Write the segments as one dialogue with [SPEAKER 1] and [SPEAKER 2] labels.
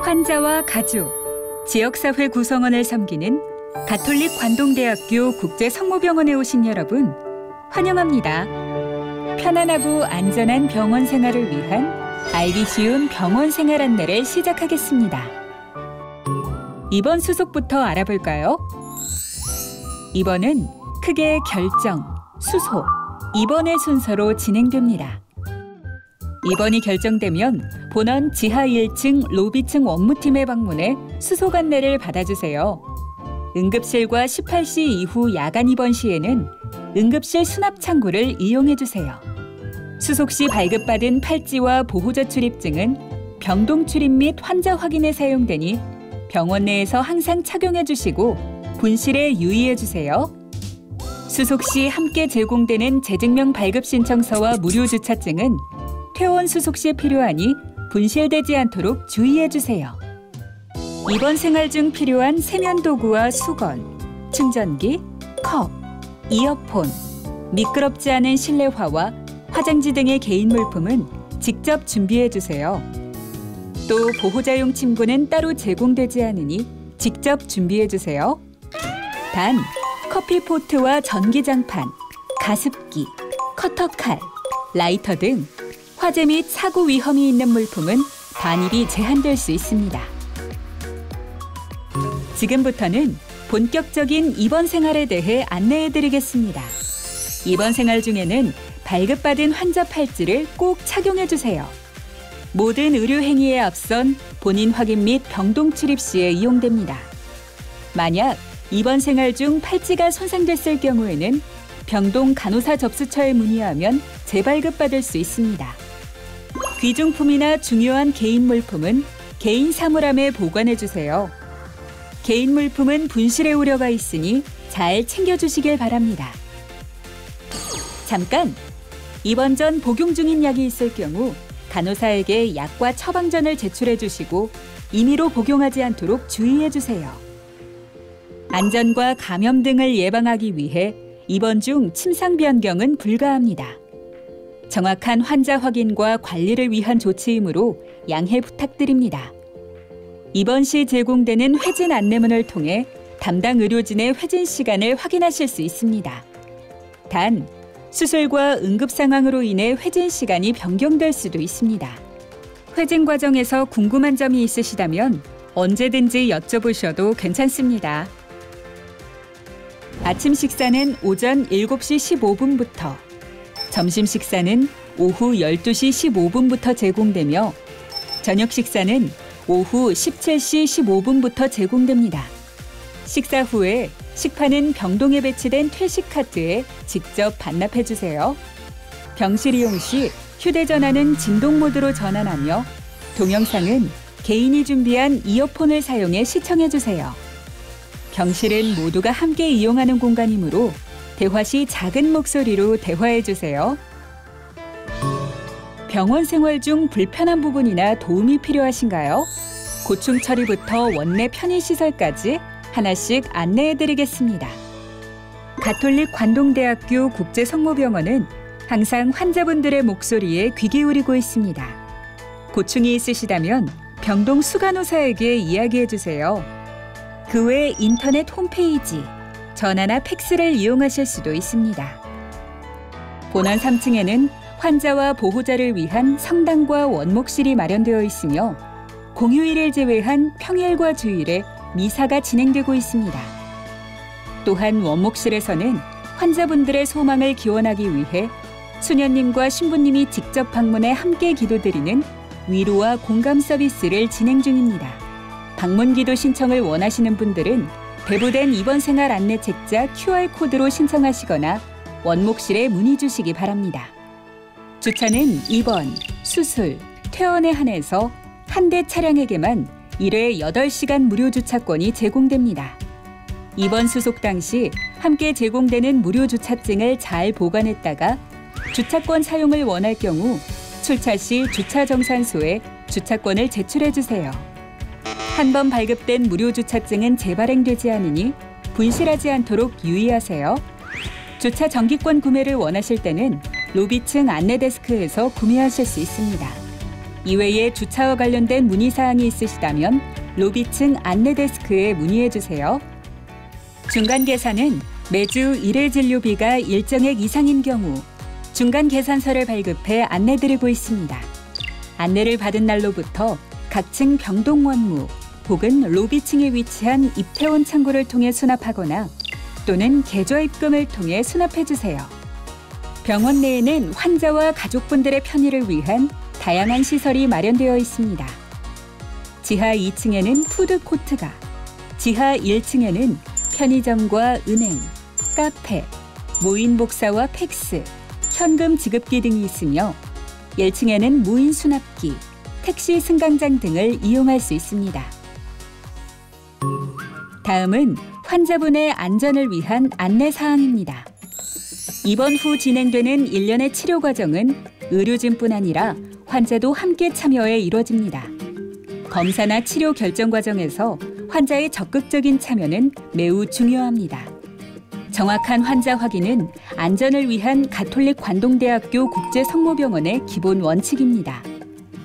[SPEAKER 1] 환자와 가족, 지역사회 구성원을 섬기는 가톨릭 관동대학교 국제성모병원에 오신 여러분, 환영합니다. 편안하고 안전한 병원 생활을 위한 알기 쉬운 병원 생활 안내를 시작하겠습니다. 입원 수속부터 알아볼까요? 입원은 크게 결정, 수속, 입원의 순서로 진행됩니다. 입원이 결정되면 본원 지하 1층 로비층 원무팀에 방문해 수속 안내를 받아주세요. 응급실과 18시 이후 야간 입원 시에는 응급실 수납 창구를 이용해주세요. 수속 시 발급받은 팔찌와 보호자 출입증은 병동 출입 및 환자 확인에 사용되니 병원 내에서 항상 착용해주시고 분실에 유의해주세요. 수속 시 함께 제공되는 재증명 발급 신청서와 무료 주차증은 퇴원 수속 시 필요하니 분실되지 않도록 주의해주세요. 입원 생활 중 필요한 세면 도구와 수건, 충전기, 컵, 이어폰, 미끄럽지 않은 실내화와 화장지 등의 개인 물품은 직접 준비해주세요. 또 보호자용 침구는 따로 제공되지 않으니 직접 준비해주세요. 단, 커피포트와 전기장판, 가습기, 커터칼, 라이터 등 화재 및 사고 위험이 있는 물품은 반입이 제한될 수 있습니다. 지금부터는 본격적인 입원 생활에 대해 안내해드리겠습니다. 입원 생활 중에는 발급받은 환자 팔찌를 꼭 착용해주세요. 모든 의료 행위에 앞선 본인 확인 및 병동 출입 시에 이용됩니다. 만약 입원 생활 중 팔찌가 손상됐을 경우에는 병동 간호사 접수처에 문의하면 재발급받을 수 있습니다. 귀중품이나 중요한 개인 물품은 개인 사물함에 보관해주세요. 개인 물품은 분실의 우려가 있으니 잘 챙겨주시길 바랍니다. 잠깐! 입원 전 복용 중인 약이 있을 경우 간호사에게 약과 처방전을 제출해주시고 임의로 복용하지 않도록 주의해주세요. 안전과 감염 등을 예방하기 위해 입원 중 침상 변경은 불가합니다. 정확한 환자 확인과 관리를 위한 조치이므로 양해 부탁드립니다. 입원 시 제공되는 회진 안내문을 통해 담당 의료진의 회진 시간을 확인하실 수 있습니다. 단, 수술과 응급 상황으로 인해 회진 시간이 변경될 수도 있습니다. 회진 과정에서 궁금한 점이 있으시다면 언제든지 여쭤보셔도 괜찮습니다. 아침 식사는 오전 7시 15분부터, 점심 식사는 오후 12시 15분부터 제공되며 저녁 식사는 오후 17시 15분부터 제공됩니다. 식사 후에 식판은 병동에 배치된 퇴식 카트에 직접 반납해주세요. 병실 이용 시 휴대전화는 진동 모드로 전환하며 동영상은 개인이 준비한 이어폰을 사용해 시청해주세요. 병실은 모두가 함께 이용하는 공간이므로 대화 시 작은 목소리로 대화해주세요. 병원 생활 중 불편한 부분이나 도움이 필요하신가요? 고충 처리부터 원내 편의시설까지 하나씩 안내해드리겠습니다. 가톨릭 관동대학교 국제성모병원은 항상 환자분들의 목소리에 귀 기울이고 있습니다. 고충이 있으시다면 병동 수간호사에게 이야기해주세요. 그 외 인터넷 홈페이지, 전화나 팩스를 이용하실 수도 있습니다. 본원 3층에는 환자와 보호자를 위한 성당과 원목실이 마련되어 있으며 공휴일을 제외한 평일과 주일에 미사가 진행되고 있습니다. 또한 원목실에서는 환자분들의 소망을 기원하기 위해 수녀님과 신부님이 직접 방문해 함께 기도드리는 위로와 공감 서비스를 진행 중입니다. 방문 기도 신청을 원하시는 분들은 배부된 입원 생활 안내 책자 QR코드로 신청하시거나 원목실에 문의 주시기 바랍니다. 주차는 입원, 수술, 퇴원에 한해서 한 대 차량에게만 1회 8시간 무료 주차권이 제공됩니다. 입원 수속 당시 함께 제공되는 무료 주차증을 잘 보관했다가 주차권 사용을 원할 경우 출차 시 주차정산소에 주차권을 제출해주세요. 한 번 발급된 무료 주차증은 재발행되지 않으니 분실하지 않도록 유의하세요. 주차 정기권 구매를 원하실 때는 로비층 안내데스크에서 구매하실 수 있습니다. 이외에 주차와 관련된 문의사항이 있으시다면 로비층 안내데스크에 문의해주세요. 중간 계산은 매주 1회 진료비가 일정액 이상인 경우 중간 계산서를 발급해 안내드리고 있습니다. 안내를 받은 날로부터 각 층 병동 원무 혹은 로비층에 위치한 입퇴원 창구를 통해 수납하거나 또는 계좌 입금을 통해 수납해주세요. 병원 내에는 환자와 가족분들의 편의를 위한 다양한 시설이 마련되어 있습니다. 지하 2층에는 푸드코트가, 지하 1층에는 편의점과 은행, 카페, 무인 복사와 팩스, 현금 지급기 등이 있으며 1층에는 무인 수납기, 택시 승강장 등을 이용할 수 있습니다. 다음은 환자분의 안전을 위한 안내사항입니다. 입원 후 진행되는 일련의 치료 과정은 의료진뿐 아니라 환자도 함께 참여해 이루어집니다. 검사나 치료 결정 과정에서 환자의 적극적인 참여는 매우 중요합니다. 정확한 환자 확인은 안전을 위한 가톨릭 관동대학교 국제성모병원의 기본 원칙입니다.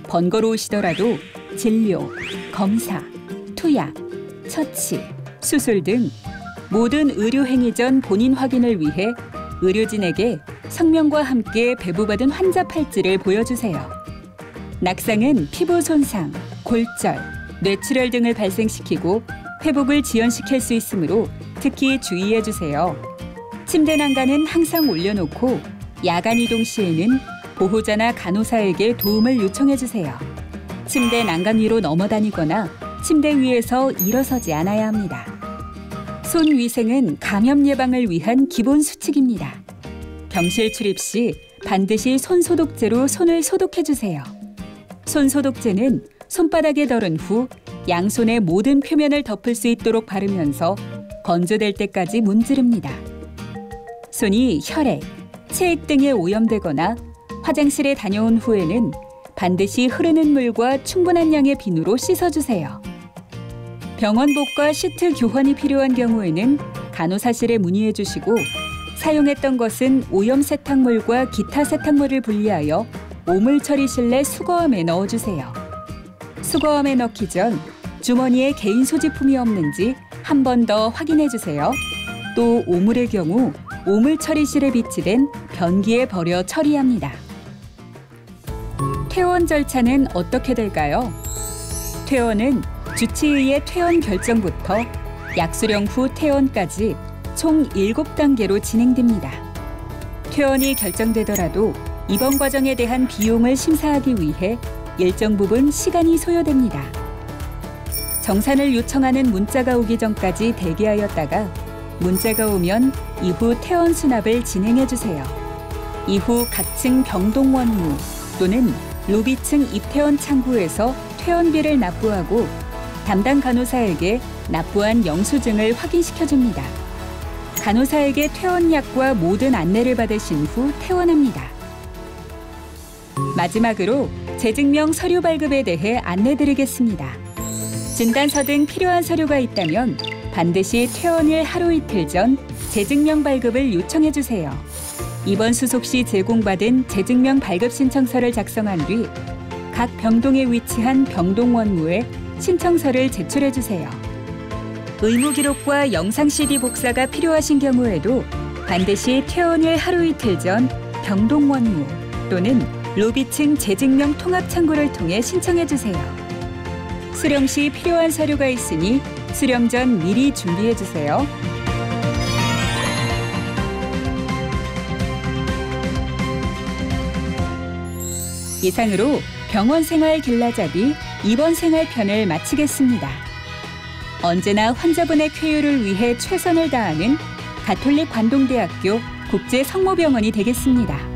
[SPEAKER 1] 번거로우시더라도 진료, 검사, 투약, 처치, 수술 등 모든 의료 행위 전 본인 확인을 위해 의료진에게 성명과 함께 배부받은 환자 팔찌를 보여주세요. 낙상은 피부 손상, 골절, 뇌출혈 등을 발생시키고 회복을 지연시킬 수 있으므로 특히 주의해 주세요. 침대 난간은 항상 올려놓고 야간 이동 시에는 보호자나 간호사에게 도움을 요청해 주세요. 침대 난간 위로 넘어다니거나 침대 위에서 일어서지 않아야 합니다. 손 위생은 감염 예방을 위한 기본 수칙입니다. 병실 출입 시 반드시 손 소독제로 손을 소독해 주세요. 손 소독제는 손바닥에 덜은 후 양손의 모든 표면을 덮을 수 있도록 바르면서 건조될 때까지 문지릅니다. 손이 혈액, 체액 등에 오염되거나 화장실에 다녀온 후에는 반드시 흐르는 물과 충분한 양의 비누로 씻어주세요. 병원복과 시트 교환이 필요한 경우에는 간호사실에 문의해 주시고 사용했던 것은 오염 세탁물과 기타 세탁물을 분리하여 오물 처리실 내 수거함에 넣어주세요. 수거함에 넣기 전 주머니에 개인 소지품이 없는지 한 번 더 확인해 주세요. 또 오물의 경우 오물 처리실에 비치된 변기에 버려 처리합니다. 퇴원 절차는 어떻게 될까요? 퇴원은 주치의의 퇴원 결정부터 약수령 후 퇴원까지 총 7단계로 진행됩니다. 퇴원이 결정되더라도 입원 과정에 대한 비용을 심사하기 위해 일정 부분 시간이 소요됩니다. 정산을 요청하는 문자가 오기 전까지 대기하였다가 문자가 오면 이후 퇴원 수납을 진행해 주세요. 이후 각 층 병동 원무 또는 로비층 입퇴원 창구에서 퇴원비를 납부하고 담당 간호사에게 납부한 영수증을 확인시켜 줍니다. 간호사에게 퇴원약과 모든 안내를 받으신 후 퇴원합니다. 마지막으로 재증명 서류 발급에 대해 안내드리겠습니다. 진단서 등 필요한 서류가 있다면 반드시 퇴원일 하루 이틀 전 재증명 발급을 요청해 주세요. 입원 수속 시 제공받은 재증명 발급 신청서를 작성한 뒤 각 병동에 위치한 병동 원무에 신청서를 제출해 주세요. 의무 기록과 영상 CD 복사가 필요하신 경우에도 반드시 퇴원일 하루 이틀 전 병동 원무 또는 로비층 재증명 통합 창구를 통해 신청해 주세요. 수령 시 필요한 서류가 있으니 수령 전 미리 준비해 주세요. 이상으로 병원 생활 길라잡이 입원 생활 편을 마치겠습니다. 언제나 환자분의 쾌유를 위해 최선을 다하는 가톨릭 관동대학교 국제성모병원이 되겠습니다.